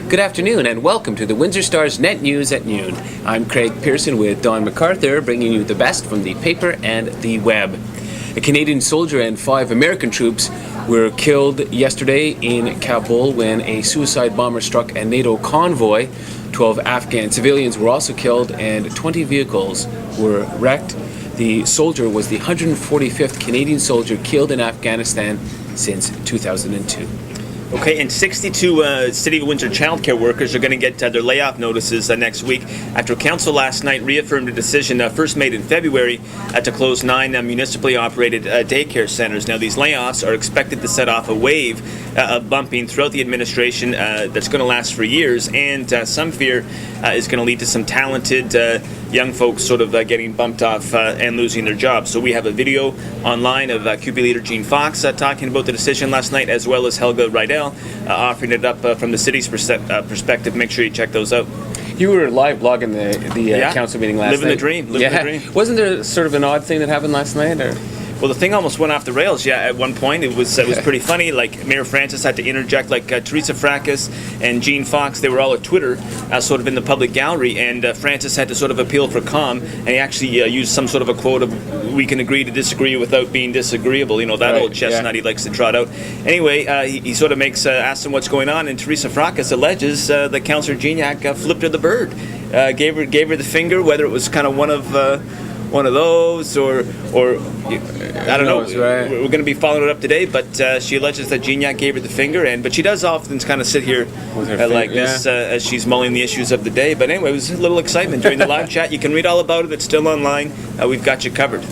Good afternoon and welcome to the Windsor Star's Net News at Noon. I'm Craig Pearson with Don McArthur, bringing you the best from the paper and the web. A Canadian soldier and 5 American troops were killed yesterday in Kabul when a suicide bomber struck a NATO convoy. 12 Afghan civilians were also killed and 20 vehicles were wrecked. The soldier was the 145th Canadian soldier killed in Afghanistan since 2002. Okay, and 62 City of Windsor childcare workers are going to get their layoff notices next week after Council last night reaffirmed a decision first made in February to close 9 municipally operated daycare centres. Now, these layoffs are expected to set off a wave of bumping throughout the administration that's going to last for years, and some fear is going to lead to some talented young folks sort of getting bumped off and losing their jobs. So we have a video online of QP leader Jean Fox talking about the decision last night, as well as Helga Rydell offering it up from the city's perspective. Make sure you check those out. You were live blogging the council meeting last night. Living the dream. Living the dream. Wasn't there sort of an odd thing that happened last night? Or? Well, the thing almost went off the rails. Yeah, at one point it was pretty funny. Like Mayor Francis had to interject. Like Teresa Fracas and Jean Fox, they were all at Twitter, sort of in the public gallery, and Francis had to sort of appeal for calm, and he actually used some sort of a quote of "We can agree to disagree without being disagreeable." You know, that old chestnut he likes to trot out. Anyway, he sort of asks him what's going on, and Teresa Fracas alleges that Councillor Gignac flipped her the bird, gave her the finger, whether it was kind of one of those or I don't know. Right. We're going to be following it up today, but she alleges that Gignac gave her the finger, but she does often kind of sit here like this as she's mulling the issues of the day. But anyway, it was a little excitement during the live chat. You can read all about it. It's still online. We've got you covered.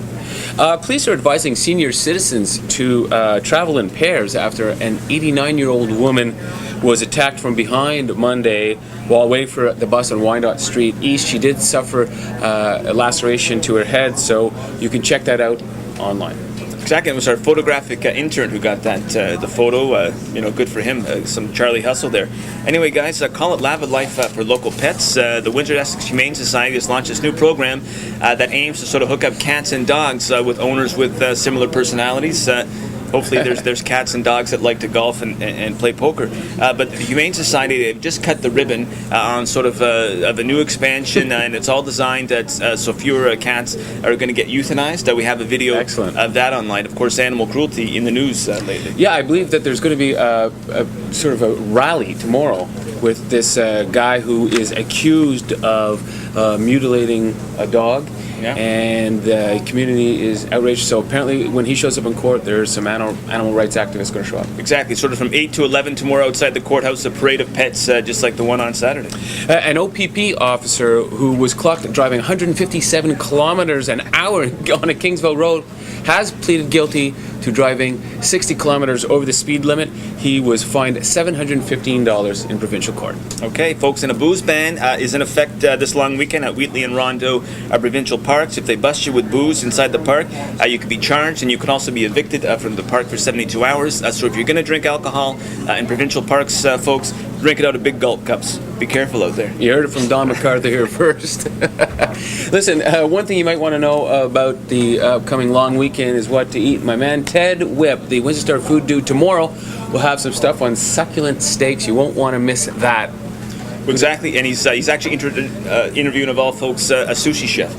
Police are advising senior citizens to travel in pairs after an 89-year-old woman was attacked from behind Monday while waiting for the bus on Wyandotte Street East. She did suffer a laceration to her head, so you can check that out online. Exactly. It was our photographic intern who got that the photo. Good for him. Some Charlie hustle there. Anyway, guys, call it Lava Life for local pets. The Windsor Essex Humane Society has launched this new program that aims to sort of hook up cats and dogs with owners with similar personalities. Hopefully there's cats and dogs that like to golf and play poker. But the Humane Society, they've just cut the ribbon on sort of a new expansion, and it's all designed so fewer cats are going to get euthanized. We have a video of that online. Of course, animal cruelty in the news lately. Yeah, I believe that there's going to be a sort of a rally tomorrow with this guy who is accused of mutilating a dog. Yeah. And the community is outraged. So apparently when he shows up in court, there's some animal rights activists going to show up. Exactly. Sort of from 8 to 11 tomorrow outside the courthouse, a parade of pets just like the one on Saturday. An OPP officer who was clocked driving 157 kilometers an hour on a Kingsville road has pleaded guilty to driving 60 kilometers over the speed limit. He was fined $715 in provincial court. Okay, folks, and a booze ban is in effect this long weekend at Wheatley and Rondo provincial parks. If they bust you with booze inside the park, you could be charged, and you could also be evicted from the park for 72 hours. So if you're going to drink alcohol in provincial parks, folks, drink it out of big gulp cups. Be careful out there. You heard it from Don McArthur here first. Listen, one thing you might want to know about the upcoming long weekend is what to eat. My man Ted Whipp, the Windsor Star food dude, tomorrow will have some stuff on succulent steaks. You won't want to miss that. Exactly, and he's actually interviewing, of all folks, a sushi chef.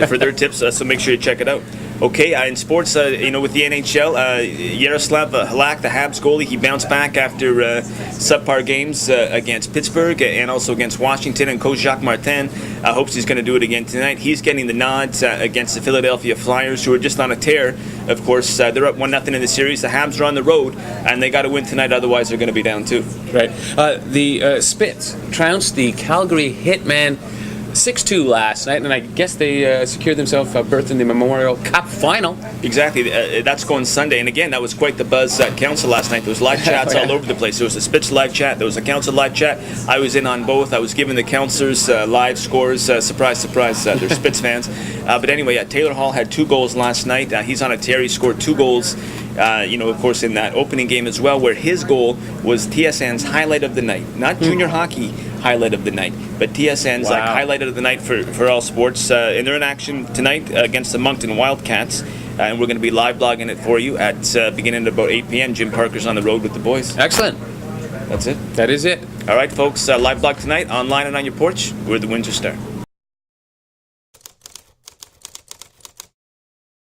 For their tips, so make sure you check it out. Okay, in sports, with the NHL, Yaroslav Halak, the Habs goalie, he bounced back after subpar games against Pittsburgh and also against Washington, and Coach Jacques Martin hopes he's going to do it again tonight. He's getting the nods against the Philadelphia Flyers, who are just on a tear. Of course, they're up 1-0 in the series. The Habs are on the road, and they got to win tonight, otherwise they're going to be down too. Right. The Spits trounced the Calgary Hitmen 6-2 last night, and I guess they secured themselves a berth in the Memorial Cup final. Exactly. That's going Sunday, and again, that was quite the buzz at Council last night. There was live chats all over the place. There was a Spitz live chat. There was a Council live chat. I was in on both. I was giving the Councilors live scores. Surprise, surprise, they're Spitz fans. But anyway, Taylor Hall had 2 goals last night. He's on a tear. He scored 2 goals. Of course, in that opening game as well, where his goal was TSN's highlight of the night. Not junior hockey highlight of the night, but TSN's highlight of the night for all sports. And they're in action tonight against the Moncton Wildcats. And we're going to be live blogging it for you at beginning at about 8 p.m. Jim Parker's on the road with the boys. Excellent. That's it. That is it. All right, folks. Live blog tonight, online and on your porch. We're the Windsor Star.